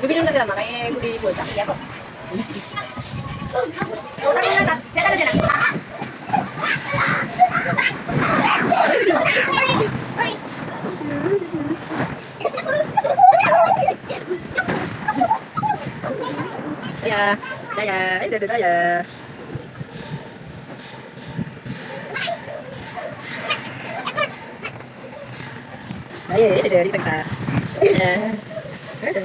Bibili na sila makanya gue di bocah ya kok. Tapi na saya ada dyan. Ya, saya, itu saya. Saya, itu dari pekak.